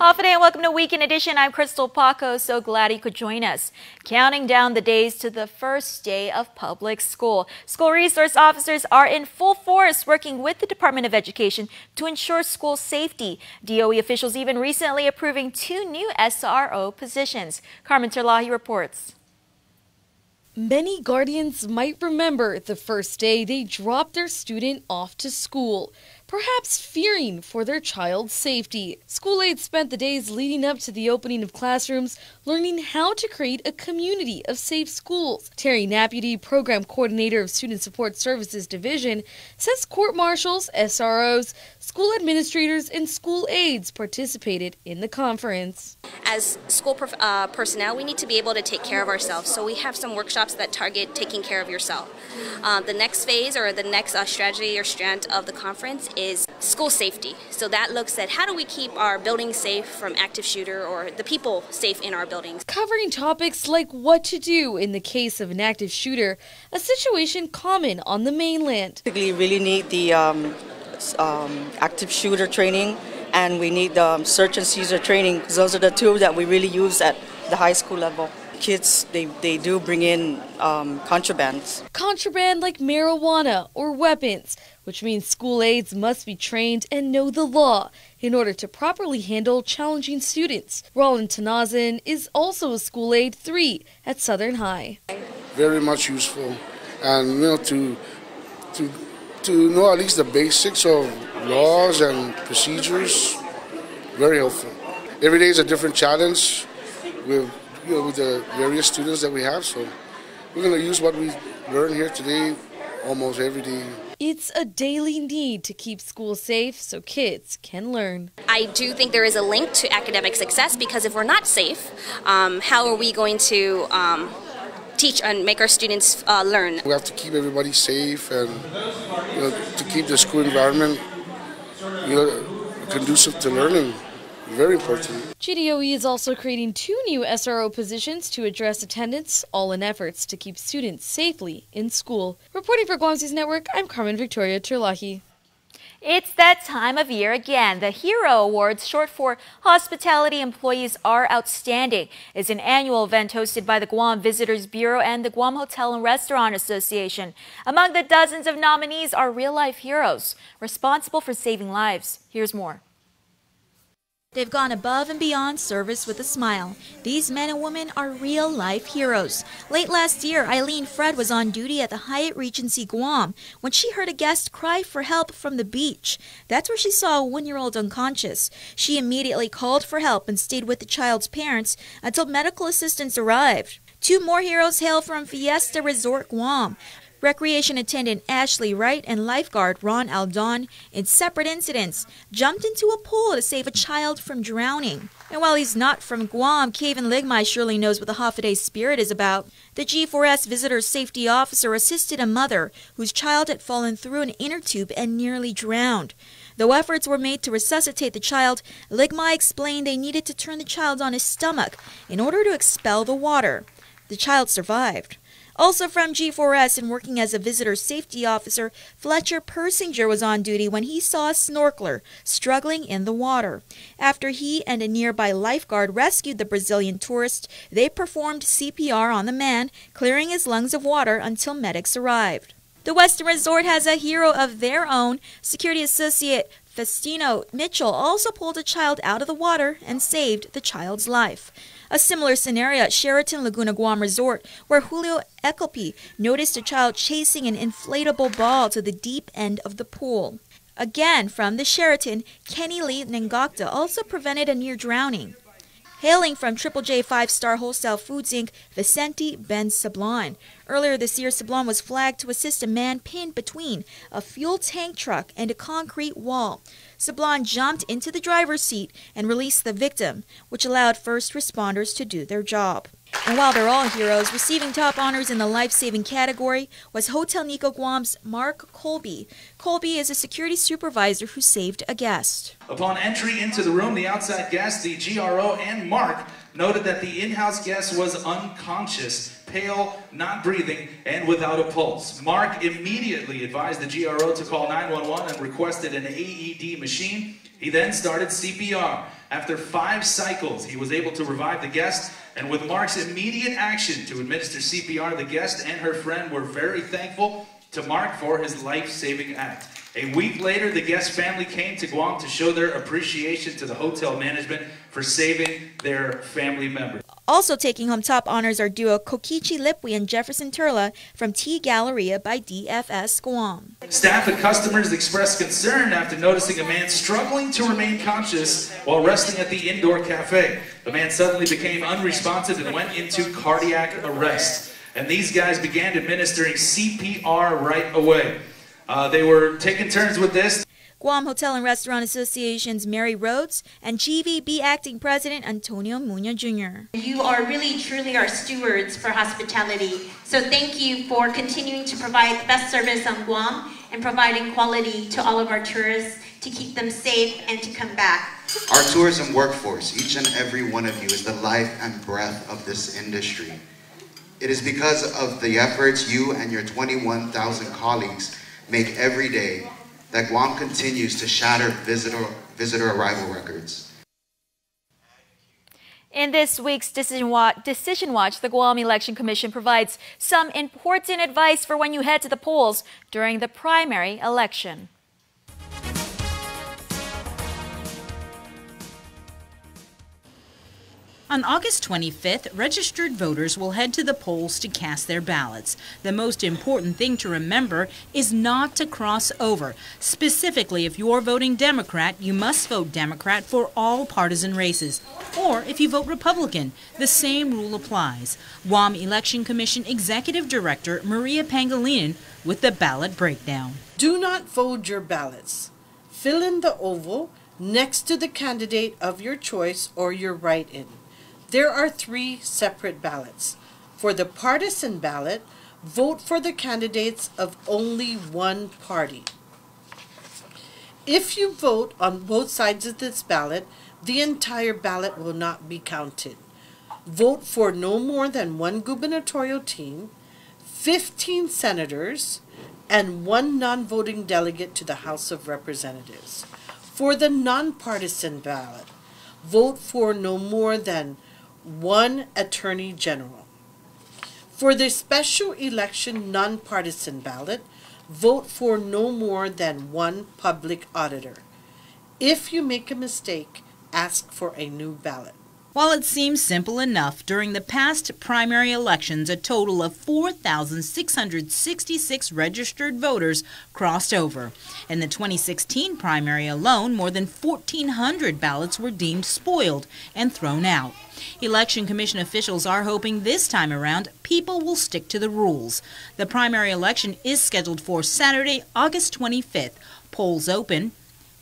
Hafa day and welcome to Weekend Edition. I'm Crystal Paco. So glad you could join us. Counting down the days to the first day of public school. School resource officers are in full force working with the Department of Education to ensure school safety. DOE officials even recently approving 2 new SRO positions. Carmen Terlahi reports. Many guardians might remember the first day they dropped their student off to school, perhaps fearing for their child's safety. School aides spent the days leading up to the opening of classrooms learning how to create a community of safe schools. Terry Naputy, Program Coordinator of Student Support Services Division, says court marshals, SROs, school administrators, and school aides participated in the conference. As school personnel, we need to be able to take care of ourselves, so we have some workshops that target taking care of yourself. The next phase or the next strategy or strand of the conference is school safety. So that looks at how do we keep our buildings safe from active shooter or the people safe in our buildings. Covering topics like what to do in the case of an active shooter, a situation common on the mainland. We really need the active shooter training, and we need the search and seizure training, because those are the two that we really use at the high school level. Kids, they do bring in contrabands. Contraband like marijuana or weapons, which means school aides must be trained and know the law in order to properly handle challenging students. Roland Tanazin is also a school aide 3 at Southern High. Very much useful, and to know at least the basics of laws and procedures, very helpful. Every day is a different challenge with the various students that we have, so we're going to use what we learn here today almost every day. It's a daily need to keep schools safe so kids can learn. I do think there is a link to academic success, because if we're not safe, how are we going to teach and make our students learn? We have to keep everybody safe, and to keep the school environment conducive to learning. Very important. GDOE is also creating 2 new SRO positions to address attendance, all in efforts to keep students safely in school. Reporting for Guam's News Network, I'm Carmen Victoria Terlahi. It's that time of year again. The Hero Awards, short for Hospitality Employees Are Outstanding, is an annual event hosted by the Guam Visitors Bureau and the Guam Hotel and Restaurant Association. Among the dozens of nominees are real-life heroes responsible for saving lives. Here's more. They've gone above and beyond service with a smile. These men and women are real-life heroes. Late last year, Eileen Fred was on duty at the Hyatt Regency Guam when she heard a guest cry for help from the beach. That's where she saw a 1-year-old unconscious. She immediately called for help and stayed with the child's parents until medical assistance arrived. 2 more heroes hail from Fiesta Resort Guam. Recreation attendant Ashley Wright and lifeguard Ron Aldon, in separate incidents, jumped into a pool to save a child from drowning. And while he's not from Guam, Kevin Ligmai surely knows what the Hafa Day spirit is about. The G4S visitor safety officer assisted a mother whose child had fallen through an inner tube and nearly drowned. Though efforts were made to resuscitate the child, Ligmai explained they needed to turn the child on his stomach in order to expel the water. The child survived. Also from G4S and working as a visitor safety officer, Fletcher Persinger was on duty when he saw a snorkeler struggling in the water. After he and a nearby lifeguard rescued the Brazilian tourist, they performed CPR on the man, clearing his lungs of water until medics arrived. The Western Resort has a hero of their own. Security associate Festino Mitchell also pulled a child out of the water and saved the child's life. A similar scenario at Sheraton Laguna Guam Resort, where Julio Ecopi noticed a child chasing an inflatable ball to the deep end of the pool. Again, from the Sheraton, Kenny Lee Ngakta also prevented a near drowning. Hailing from Triple J 5-Star Wholesale Foods Inc., Vicente Ben Sablon. Earlier this year, Sablon was flagged to assist a man pinned between a fuel tank truck and a concrete wall. Sablon jumped into the driver's seat and released the victim, which allowed first responders to do their job. And while they're all heroes, receiving top honors in the life-saving category was Hotel Nico Guam's Mark Colby. Colby is a security supervisor who saved a guest. Upon entry into the room, the outside guest, the GRO, and Mark noted that the in-house guest was unconscious, pale, not breathing, and without a pulse. Mark immediately advised the GRO to call 911 and requested an AED machine. He then started CPR. After 5 cycles, he was able to revive the guest, and with Mark's immediate action to administer CPR, the guest and her friend were very thankful to Mark for his life-saving act. A week later, the guest family came to Guam to show their appreciation to the hotel management for saving their family member. Also taking home top honors are duo Kokichi Lipwi and Jefferson Turla from Tea Galleria by DFS Guam. Staff and customers expressed concern after noticing a man struggling to remain conscious while resting at the indoor cafe. The man suddenly became unresponsive and went into cardiac arrest. And these guys began administering CPR right away. They were taking turns with this. Guam Hotel and Restaurant Association's Mary Rhodes and GVB Acting President Antonio Muñoz Jr. You are really, truly our stewards for hospitality. So thank you for continuing to provide the best service on Guam and providing quality to all of our tourists to keep them safe and to come back. Our tourism workforce, each and every one of you, is the life and breath of this industry. It is because of the efforts you and your 21,000 colleagues make every day that Guam continues to shatter visitor arrival records. In this week's Decision Watch, the Guam Election Commission provides some important advice for when you head to the polls during the primary election. On August 25th, registered voters will head to the polls to cast their ballots. The most important thing to remember is not to cross over. Specifically, if you're voting Democrat, you must vote Democrat for all partisan races. Or if you vote Republican, the same rule applies. Guam Election Commission Executive Director Maria Pangilinan with the Ballot Breakdown. Do not fold your ballots. Fill in the oval next to the candidate of your choice or your write-in. There are 3 separate ballots. For the partisan ballot, vote for the candidates of only one party. If you vote on both sides of this ballot, the entire ballot will not be counted. Vote for no more than 1 gubernatorial team, 15 senators, and 1 non-voting delegate to the House of Representatives. For the nonpartisan ballot, vote for no more than 1 attorney general. For the special election nonpartisan ballot, vote for no more than 1 public auditor. If you make a mistake, ask for a new ballot. While it seems simple enough, during the past primary elections, a total of 4,666 registered voters crossed over. In the 2016 primary alone, more than 1,400 ballots were deemed spoiled and thrown out. Election Commission officials are hoping this time around people will stick to the rules. The primary election is scheduled for Saturday, August 25th. Polls open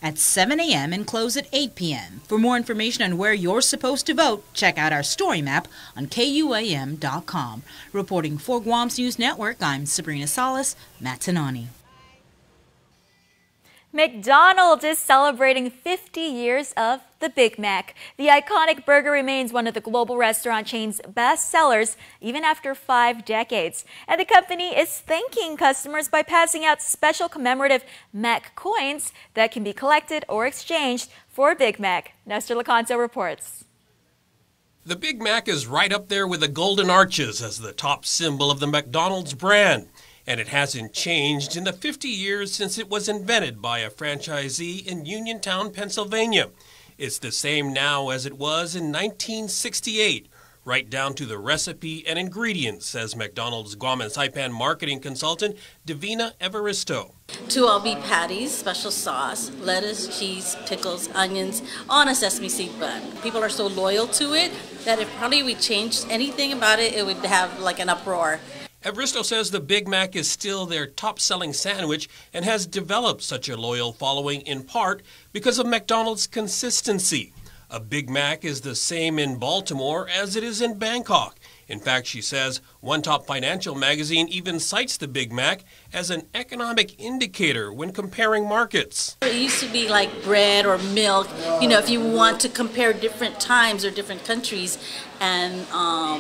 at 7 a.m. and close at 8 p.m. For more information on where you're supposed to vote, check out our story map on KUAM.com. Reporting for Guam's News Network, I'm Sabrina Salas, Matanani. McDonald's is celebrating 50 years of the Big Mac. The iconic burger remains one of the global restaurant chain's best sellers even after 5 decades. And the company is thanking customers by passing out special commemorative Mac coins that can be collected or exchanged for a Big Mac. Nestor Lacanto reports. The Big Mac is right up there with the Golden Arches as the top symbol of the McDonald's brand. And it hasn't changed in the 50 years since it was invented by a franchisee in Uniontown, Pennsylvania. It's the same now as it was in 1968, right down to the recipe and ingredients, says McDonald's Guam and Saipan marketing consultant Divina Evaristo. 2 all beef patties, special sauce, lettuce, cheese, pickles, onions, on a sesame seed bun. People are so loyal to it that if probably we changed anything about it, it would have like an uproar. Evaristo says the Big Mac is still their top-selling sandwich and has developed such a loyal following in part because of McDonald's consistency. A Big Mac is the same in Baltimore as it is in Bangkok. In fact, she says, one top financial magazine even cites the Big Mac as an economic indicator when comparing markets. It used to be like bread or milk, if you want to compare different times or different countries and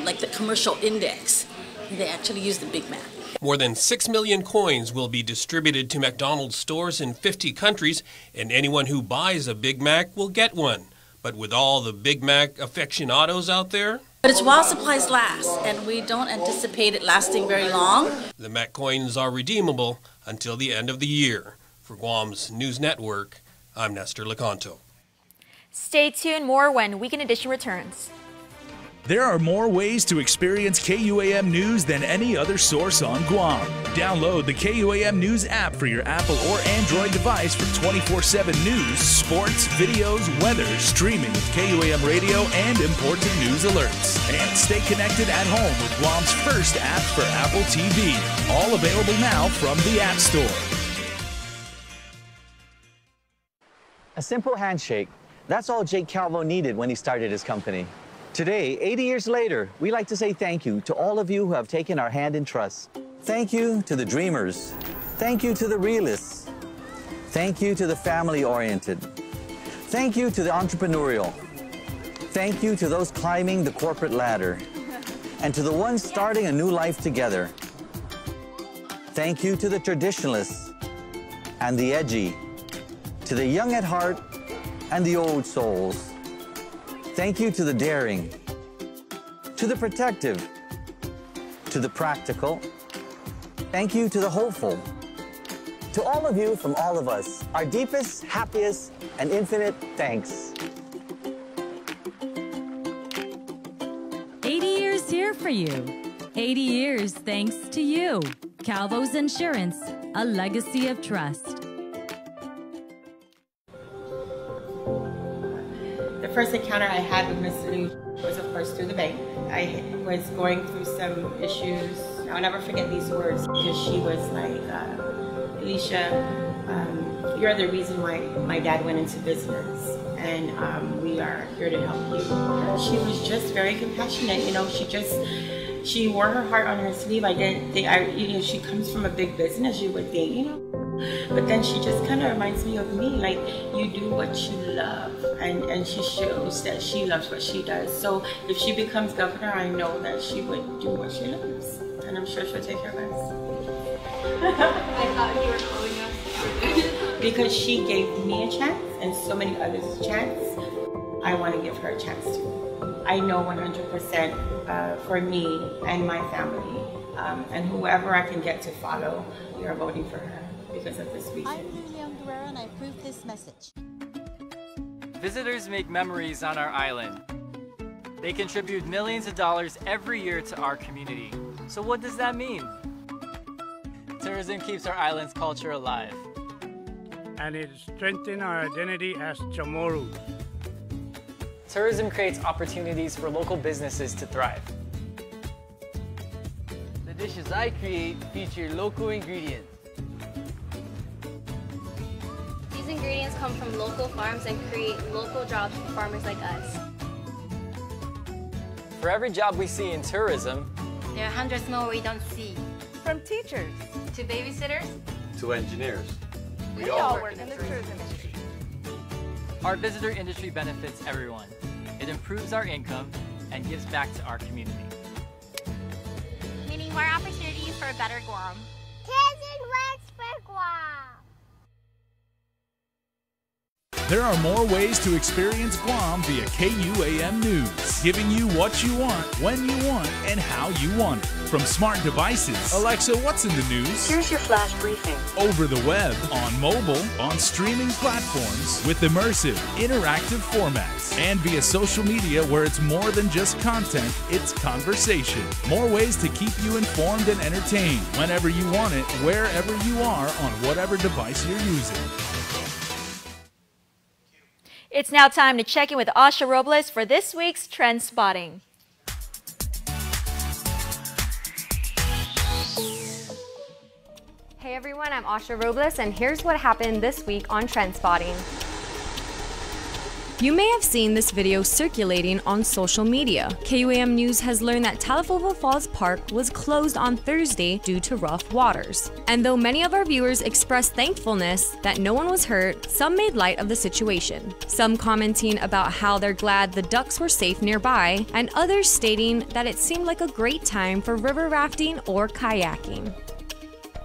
like the commercial index. They actually use the Big Mac. More than 6 million coins will be distributed to McDonald's stores in 50 countries, and anyone who buys a Big Mac will get one. But with all the Big Mac aficionados out there, But it's while supplies last, and we don't anticipate it lasting very long. the Mac coins are redeemable until the end of the year. For Guam's News Network, I'm Nestor Lecanto. Stay tuned, more when Weekend Edition returns. There are more ways to experience KUAM News than any other source on Guam. Download the KUAM News app for your Apple or Android device for 24/7 news, sports, videos, weather, streaming, KUAM radio, and important news alerts. And stay connected at home with Guam's first app for Apple TV. All available now from the App Store. A simple handshake. That's all Jake Calvo needed when he started his company. Today, 80 years later, we like to say thank you to all of you who have taken our hand in trust. Thank you to the dreamers. Thank you to the realists. Thank you to the family-oriented. Thank you to the entrepreneurial. Thank you to those climbing the corporate ladder. And to the ones starting a new life together. Thank you to the traditionalists and the edgy. To the young at heart and the old souls. Thank you to the daring, to the protective, to the practical. Thank you to the hopeful. To all of you from all of us, our deepest, happiest, and infinite thanks. 80 years here for you. 80 years thanks to you. Calvos Insurance, a legacy of trust. The first encounter I had with Mr. Liu was, of course, through the bank. I was going through some issues. I'll never forget these words because she was like, Alicia, you're the reason why my dad went into business, and we are here to help you. She was just very compassionate, you know. She wore her heart on her sleeve. She comes from a big business, you would think, you know. But then she just kind of reminds me of me, like, you do what you love, and she shows that she loves what she does. So if she becomes governor, I know that she would do what she loves, and I'm sure she'll take care of us. I thought you were calling us. Because she gave me a chance, and so many others a chance, I want to give her a chance too. I know 100% for me and my family, and whoever I can get to follow, we are voting for her. Because of this reason. I'm Lilian Guerrero and I approve this message. Visitors make memories on our island. They contribute millions of dollars every year to our community. So what does that mean? Tourism keeps our island's culture alive. And it strengthens our identity as Chamorros. Tourism creates opportunities for local businesses to thrive. The dishes I create feature local ingredients. These ingredients come from local farms and create local jobs for farmers like us. For every job we see in tourism, there are hundreds more we don't see. From teachers to babysitters to engineers. We all work in the tourism industry. Our visitor industry benefits everyone. It improves our income and gives back to our community. Meaning more opportunities for a better Guam. Tourism works for Guam. There are more ways to experience Guam via KUAM News, giving you what you want, when you want, and how you want it. From smart devices, Alexa, what's in the news? Here's your flash briefing. Over the web, on mobile, on streaming platforms, with immersive, interactive formats, and via social media where it's more than just content, it's conversation. More ways to keep you informed and entertained whenever you want it, wherever you are, on whatever device you're using. It's now time to check in with Asha Robles for this week's Trend Spotting. Hey everyone, I'm Asha Robles, and here's what happened this week on Trend Spotting. You may have seen this video circulating on social media. KUAM News has learned that Talafova Falls Park was closed on Thursday due to rough waters. And though many of our viewers expressed thankfulness that no one was hurt, some made light of the situation. Some commenting about how they're glad the ducks were safe nearby, and others stating that it seemed like a great time for river rafting or kayaking.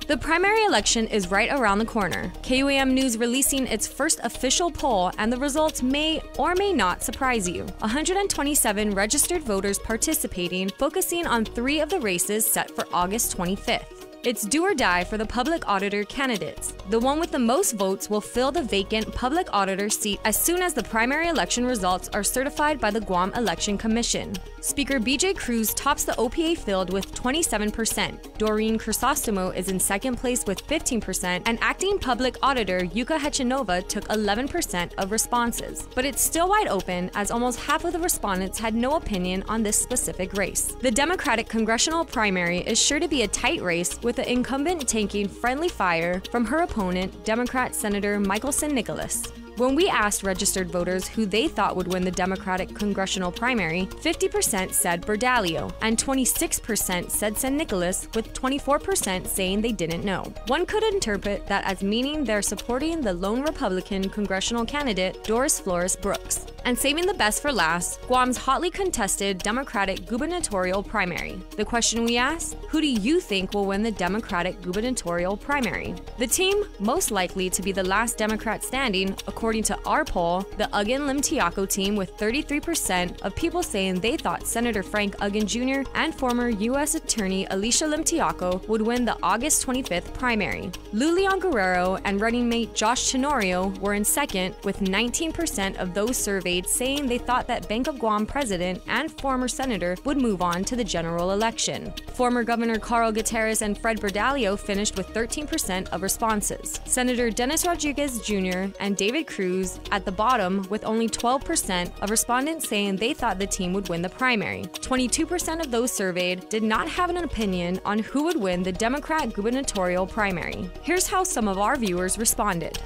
The primary election is right around the corner. KUAM News releasing its first official poll, and the results may or may not surprise you. 127 registered voters participating, focusing on 3 of the races set for August 25th. It's do or die for the public auditor candidates. The one with the most votes will fill the vacant public auditor seat as soon as the primary election results are certified by the Guam Election Commission. Speaker BJ Cruz tops the OPA field with 27%. Doreen Crisostomo is in second place with 15%, and acting public auditor Yuka Hechinova took 11% of responses. But it's still wide open, as almost half of the respondents had no opinion on this specific race. The Democratic congressional primary is sure to be a tight race, with the incumbent taking friendly fire from her opponent, Democrat Senator Michelson Nicholas. When we asked registered voters who they thought would win the Democratic congressional primary, 50% said Berdalio, and 26% said San Nicolas, with 24% saying they didn't know. One could interpret that as meaning they're supporting the lone Republican congressional candidate, Doris Flores Brooks. And saving the best for last, Guam's hotly contested Democratic gubernatorial primary. The question we asked: who do you think will win the Democratic gubernatorial primary? The team most likely to be the last Democrat standing, according to our poll, the Ugin Lim Tiaco team, with 33% of people saying they thought Senator Frank Ugin Jr. and former U.S. Attorney Alicia Lim Tiaco would win the August 25th primary. Lou Leon Guerrero and running mate Josh Tenorio were in second, with 19% of those surveyed saying they thought that Bank of Guam president and former senator would move on to the general election. Former Governor Carl Gutierrez and Fred Berdalio finished with 13% of responses. Senator Dennis Rodriguez Jr. and David Cruz at the bottom, with only 12% of respondents saying they thought the team would win the primary. 22% of those surveyed did not have an opinion on who would win the Democrat gubernatorial primary. Here's how some of our viewers responded.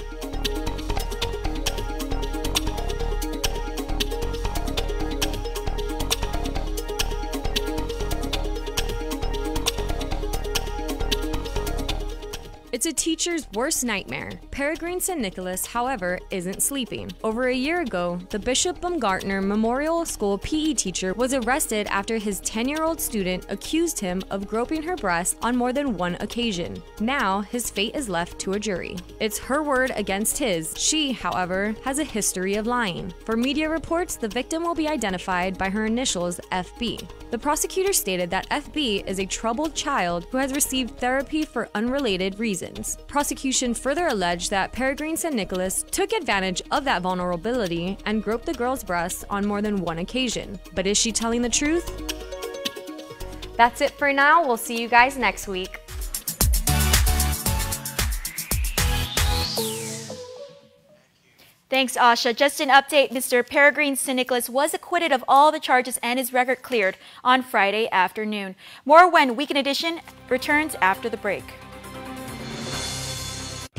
It's a teacher's worst nightmare. Peregrine San Nicolas, however, isn't sleeping. Over a year ago, the Bishop Baumgartner Memorial School PE teacher was arrested after his 10-year-old student accused him of groping her breast on more than one occasion. Now, his fate is left to a jury. It's her word against his. She, however, has a history of lying. For media reports, the victim will be identified by her initials FB. The prosecutor stated that FB is a troubled child who has received therapy for unrelated reasons. Prosecution further alleged that Peregrine San Nicolas took advantage of that vulnerability and groped the girl's breasts on more than one occasion. But is she telling the truth? That's it for now. We'll see you guys next week. Thanks, Asha. Just an update, Mr. Peregrine San Nicolas was acquitted of all the charges and his record cleared on Friday afternoon. More when Weekend Edition returns after the break.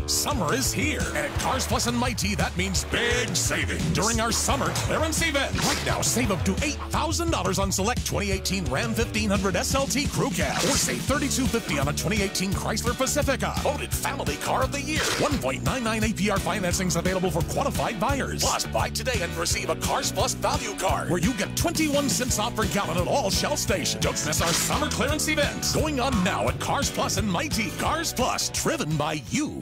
Summer is here, and at Cars Plus and Mighty, that means big savings during our summer clearance event. Right now, save up to $8,000 on select 2018 Ram 1500 SLT Crew Cab, or save $3,250 on a 2018 Chrysler Pacifica, voted Family Car of the Year. 1.99 APR financing is available for qualified buyers. Plus, buy today and receive a Cars Plus value card, where you get 21 cents off per gallon at all Shell stations. Don't miss our summer clearance event, going on now at Cars Plus and Mighty. Cars Plus, driven by you.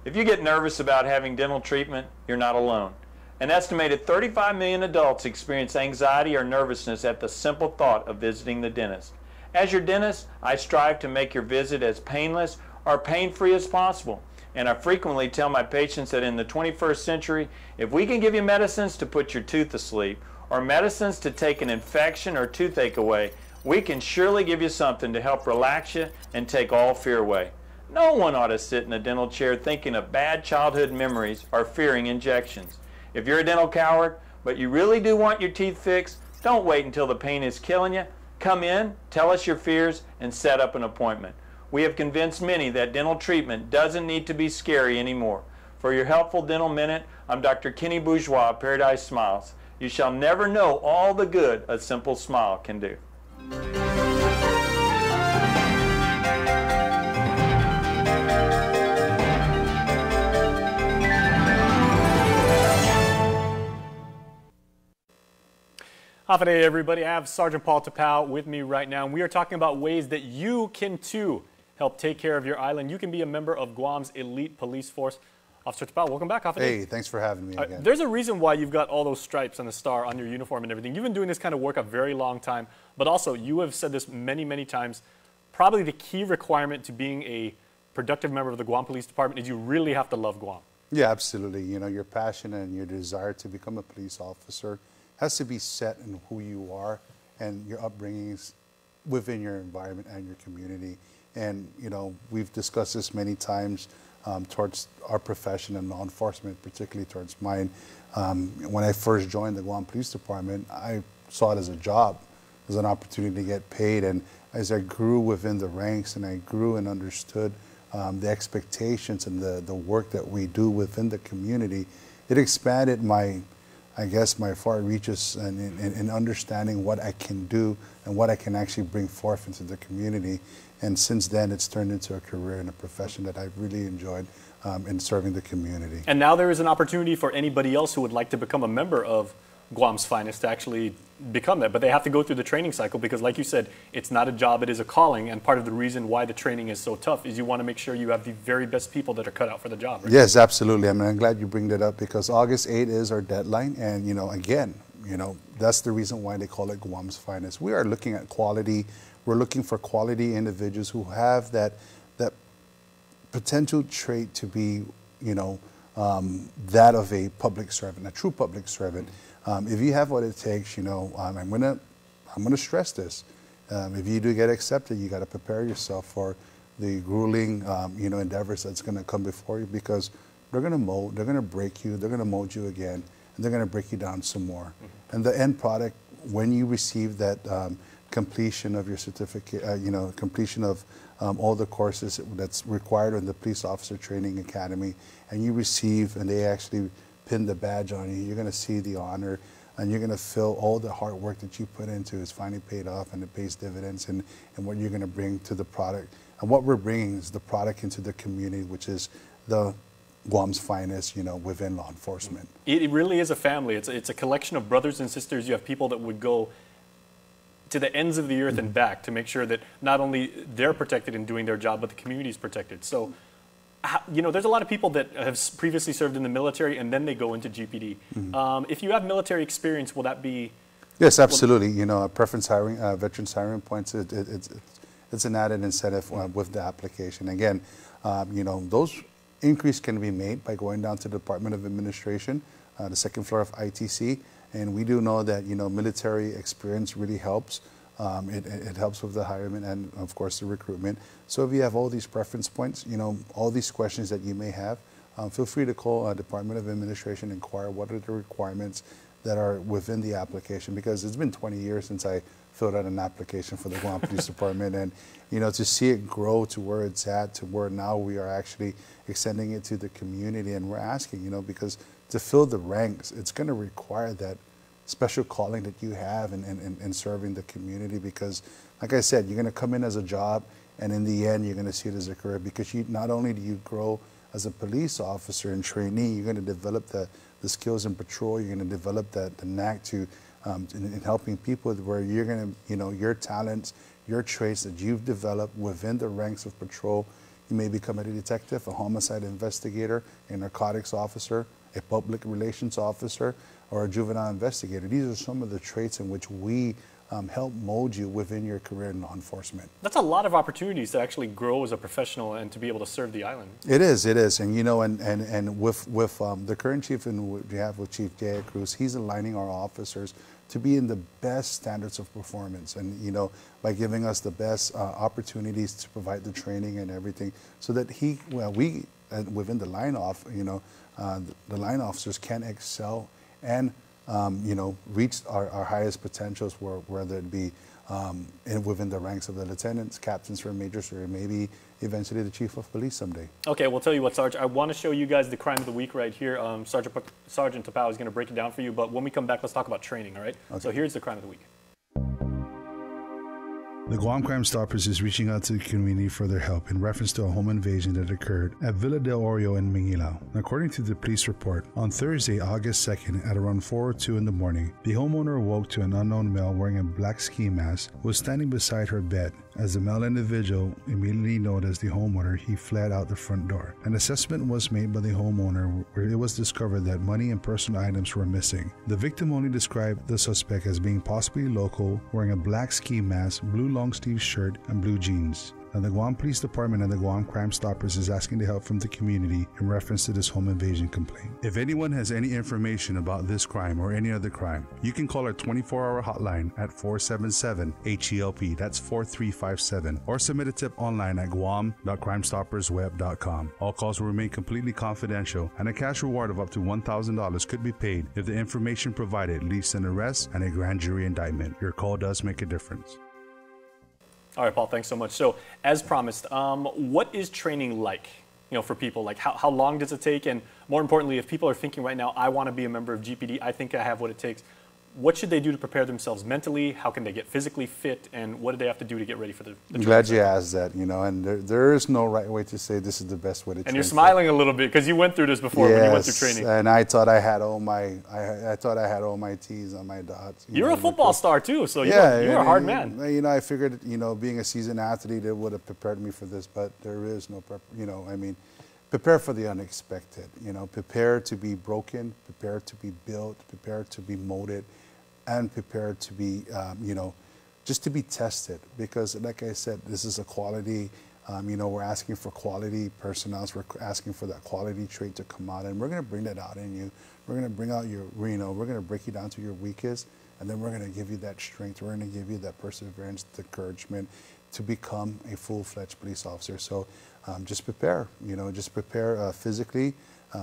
If you get nervous about having dental treatment, you're not alone. An estimated 35 million adults experience anxiety or nervousness at the simple thought of visiting the dentist. As your dentist, I strive to make your visit as painless or pain-free as possible. And I frequently tell my patients that in the 21st century, if we can give you medicines to put your tooth to sleep, or medicines to take an infection or toothache away, we can surely give you something to help relax you and take all fear away. No one ought to sit in a dental chair thinking of bad childhood memories or fearing injections. If you're a dental coward, but you really do want your teeth fixed, don't wait until the pain is killing you. Come in, tell us your fears, and set up an appointment. We have convinced many that dental treatment doesn't need to be scary anymore. For your helpful dental minute, I'm Dr. Kenny Bourgeois of Paradise Smiles. You shall never know all the good a simple smile can do. Hafide, everybody. I have Sergeant Paul Tapau with me right now, and we are talking about ways that you can too help take care of your island. You can be a member of Guam's elite police force. Officer Tapau, welcome back, Hafide. Hey, thanks for having me again. There's a reason why you've got all those stripes and the star on your uniform and everything. You've been doing this kind of work a very long time, but also you have said this many, many times. Probably the key requirement to being a productive member of the Guam Police Department is you really have to love Guam. Yeah, absolutely. You know, your passion and your desire to become a police officer has to be set in who you are and your upbringings within your environment and your community. And, you know, we've discussed this many times towards our profession and law enforcement, particularly towards mine. When I first joined the Guam Police Department, I saw it as a job, as an opportunity to get paid. And as I grew within the ranks and I grew and understood the expectations and the work that we do within the community, it expanded my far reaches in understanding what I can do and what I can actually bring forth into the community. And since then, it's turned into a career and a profession that I've really enjoyed in serving the community. And now there is an opportunity for anybody else who would like to become a member of Guam's Finest to actually become that. But they have to go through the training cycle because, like you said, it's not a job, it is a calling. And part of the reason why the training is so tough is you want to make sure you have the very best people that are cut out for the job. Right? Yes, absolutely. I mean, I'm glad you bring that up because August 8 is our deadline. And, you know, again, you know, that's the reason why they call it Guam's Finest. We are looking at quality. We're looking for quality individuals who have that potential trait to be, you know, that of a public servant, a true public servant. If you have what it takes, you know, I'm gonna stress this. If you do get accepted, you got to prepare yourself for the grueling, you know, endeavors that's going to come before you because they're going to mold, they're going to break you, they're going to mold you again, and they're going to break you down some more. Mm-hmm. And the end product, when you receive that completion of your certificate, you know, completion of all the courses that's required in the Police Officer Training Academy, and you receive, and they actually pin the badge on you, you're going to see the honor, and you're going to feel all the hard work that you put into is finally paid off, and it pays dividends, and what you're going to bring to the product. And what we're bringing is the product into the community, which is the Guam's Finest, you know, within law enforcement. It really is a family. It's a collection of brothers and sisters. You have people that would go to the ends of the earth and back to make sure that not only they're protected in doing their job, but the community is protected. So, you know, there's a lot of people that have previously served in the military and then they go into GPD. Mm-hmm. If you have military experience, will that be? Yes, absolutely. You know, preference hiring, veterans hiring points, it's an added incentive with the application. Again, you know, those increase can be made by going down to the Department of Administration, the second floor of ITC. And we do know that, you know, military experience really helps. It helps with the hiring and, of course, the recruitment. So if you have all these preference points, you know, all these questions that you may have, feel free to call Department of Administration and inquire what are the requirements that are within the application, because it's been 20 years since I filled out an application for the Guam Police Department, and, you know, to see it grow to where it's at, to where now we are actually extending it to the community, and we're asking, you know, because to fill the ranks, it's going to require that special calling that you have in serving the community, because, like I said, you're going to come in as a job, and in the end, you're going to see it as a career, because you not only do you grow as a police officer and trainee, you're going to develop the skills in patrol, you're going to develop the knack to in helping people, where you're going to, you know, your talents, your traits that you've developed within the ranks of patrol, you may become a detective, a homicide investigator, a narcotics officer, a public relations officer, or a juvenile investigator. These are some of the traits in which we help mold you within your career in law enforcement. That's a lot of opportunities to actually grow as a professional and to be able to serve the island. It is, and you know, and with the current chief and we have with Chief J. Cruz, he's aligning our officers to be in the best standards of performance, and, you know, by giving us the best opportunities to provide the training and everything, so that we within the line off, you know, the line officers can excel and reach our highest potentials, whether it be within the ranks of the lieutenants, captains, or majors, or maybe eventually the chief of police someday. Okay, well, tell you what, Sarge, I want to show you guys the crime of the week right here. Sergeant Tapao is going to break it down for you, but when we come back, let's talk about training, all right? Okay. So here's the crime of the week. The Guam Crime Stoppers is reaching out to the community for their help in reference to a home invasion that occurred at Villa del Oreo in Mingilao. According to the police report, on Thursday, August 2nd at around 4:02 in the morning, the homeowner awoke to an unknown male wearing a black ski mask who was standing beside her bed. As the male individual immediately noticed the homeowner, he fled out the front door. An assessment was made by the homeowner where it was discovered that money and personal items were missing. The victim only described the suspect as being possibly local, wearing a black ski mask, blue long-sleeve shirt, and blue jeans. Now, the Guam Police Department and the Guam Crime Stoppers is asking the help from the community in reference to this home invasion complaint. If anyone has any information about this crime or any other crime, you can call our 24-hour hotline at 477-HELP, that's 4357, or submit a tip online at guam.crimestoppersweb.com. All calls will remain completely confidential, and a cash reward of up to $1,000 could be paid if the information provided leads to an arrest and a grand jury indictment. Your call does make a difference. All right, Paul, thanks so much. So, as promised, what is training like, for people? Like, how long does it take? And more importantly, if people are thinking right now, I want to be a member of GPD, I think I have what it takes, what should they do to prepare themselves mentally? How can they get physically fit? And what do they have to do to get ready for the I'm glad you asked that, and there is no right way to say this is the best way to train. And you're smiling a little bit because you went through this before when you went through training. And I thought I had all my, I thought I had all my T's on my dots. You're a football star too, so you're a hard man. I figured, being a seasoned athlete, it would have prepared me for this, but there is no prepare for the unexpected, prepare to be broken, prepare to be built, prepare to be molded, and prepared to be, just to be tested. Because like I said, this is a quality, we're asking for quality personnel, we're asking for that quality trait to come out, and we're going to bring that out in you. We're going to bring out your, we're going to break you down to your weakest, and then we're going to give you that strength. We're going to give you that perseverance, the encouragement to become a full-fledged police officer. So just prepare, just prepare physically,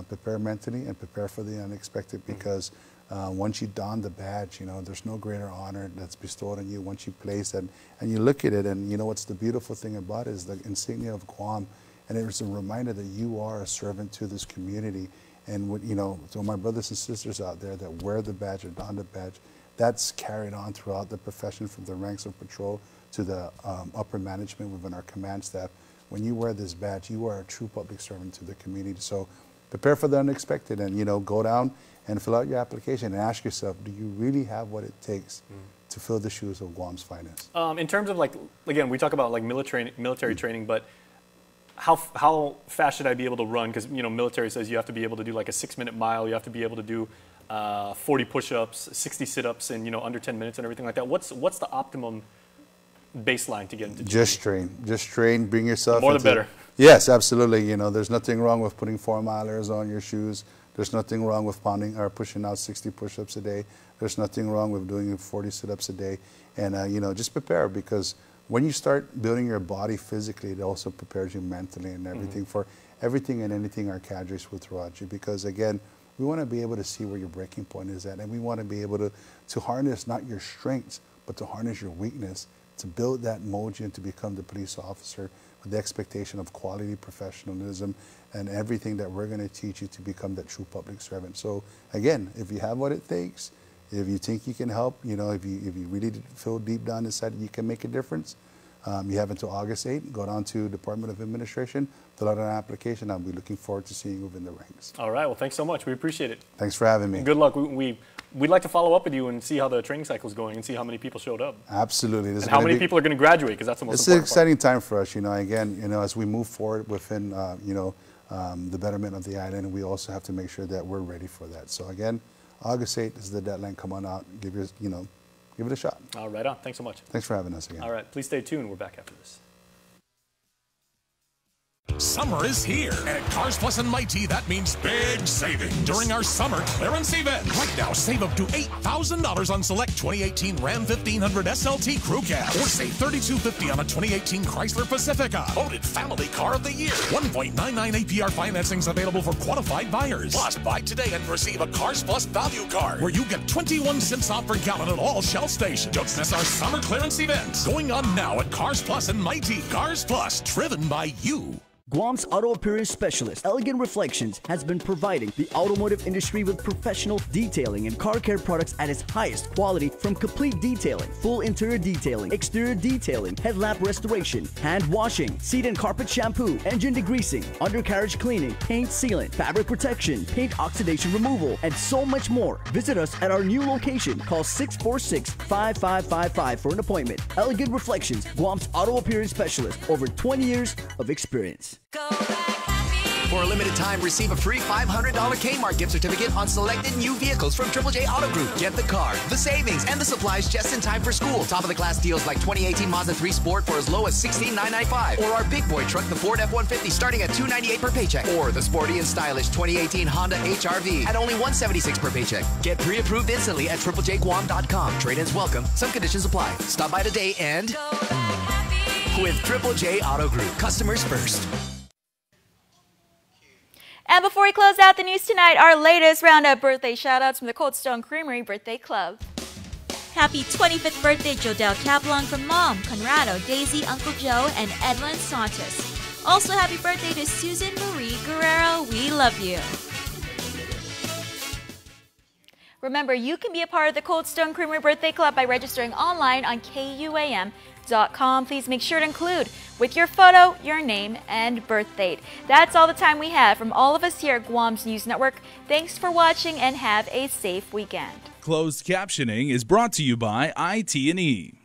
prepare mentally, and prepare for the unexpected, because once you don the badge, there's no greater honor that's bestowed on you once you place it. And you look at it, and what's the beautiful thing about it is the insignia of Guam, and it's a reminder that you are a servant to this community. And so my brothers and sisters out there that wear the badge or don the badge, that's carried on throughout the profession, from the ranks of patrol to the upper management within our command staff. When you wear this badge, you are a true public servant to the community. So prepare for the unexpected, and go down and fill out your application and ask yourself, do you really have what it takes to fill the shoes of Guam's finest? In terms of again, we talk about military training, but how fast should I be able to run? Because military says you have to be able to do like a 6-minute mile, you have to be able to do 40 push-ups, 60 sit-ups in under 10 minutes and everything like that. What's the optimum baseline to get into? Just train, bring yourself more the better. Yes, absolutely. There's nothing wrong with putting 4-milers on your shoes. There's nothing wrong with pounding or pushing out 60 push-ups a day. There's nothing wrong with doing 40 sit-ups a day. And just prepare, because when you start building your body physically, it also prepares you mentally and everything for everything and anything our cadres will throw at you. Because again, we want to be able to see where your breaking point is at, and we want to be able to harness not your strengths, but to harness your weakness, to build that mold you and to become the police officer with the expectation of quality, professionalism, and everything that we're going to teach you to become that true public servant. So again, if you have what it takes, if you think you can help, if you really feel deep down inside you can make a difference, you have until August 8th. Go down to Department of Administration, fill out an application. I'll be looking forward to seeing you within the ranks. All right. Well, thanks so much. We appreciate it. Thanks for having me. Good luck. We'd like to follow up with you and see how the training cycle is going and see how many people showed up. Absolutely. And how many people are going to graduate, because that's the most important part. It's an exciting time for us. Again, as we move forward within, the betterment of the island, we also have to make sure that we're ready for that. So again, August 8th is the deadline. Come on out. Give it a shot. All right on. Thanks so much. Thanks for having us again. All right. Please stay tuned. We're back after this. Summer is here, and at Cars Plus and Mighty, that means big saving during our summer clearance event. Right now, save up to $8,000 on select 2018 Ram 1500 SLT Crew Cab, or save $3,250 on a 2018 Chrysler Pacifica. Voted Family Car of the Year. 1.99 APR financing is available for qualified buyers. Plus, buy today and receive a Cars Plus value card, where you get 21 cents off per gallon at all Shell stations. Don't miss our summer clearance event going on now at Cars Plus and Mighty. Cars Plus, driven by you. Guam's auto appearance specialist, Elegant Reflections, has been providing the automotive industry with professional detailing and car care products at its highest quality, from complete detailing, full interior detailing, exterior detailing, headlamp restoration, hand washing, seat and carpet shampoo, engine degreasing, undercarriage cleaning, paint sealant, fabric protection, paint oxidation removal, and so much more. Visit us at our new location. Call 646-5555 for an appointment. Elegant Reflections, Guam's auto appearance specialist, over 20 years of experience. For a limited time, receive a free $500 Kmart gift certificate on selected new vehicles from Triple J Auto Group. Get the car, the savings, and the supplies just in time for school. Top of the class deals like 2018 Mazda 3 Sport for as low as $16,995. Or our big boy truck, the Ford F-150, starting at $298 per paycheck. Or the sporty and stylish 2018 Honda HR-V at only $176 per paycheck. Get pre-approved instantly at triplejguam.com. Trade-ins welcome. Some conditions apply. Stop by today and with Triple J Auto Group. Customers first. And before we close out the news tonight, our latest roundup birthday shout-outs from the Cold Stone Creamery Birthday Club. Happy 25th birthday, Jodelle Capelong from Mom, Conrado, Daisy, Uncle Joe, and Edwin Santos. Also, happy birthday to Susan Marie Guerrero. We love you. Remember, you can be a part of the Cold Stone Creamery Birthday Club by registering online on KUAM.com. Please make sure to include with your photo, your name, and birth date. That's all the time we have from all of us here at Guam's News Network. Thanks for watching and have a safe weekend. Closed captioning is brought to you by IT&E.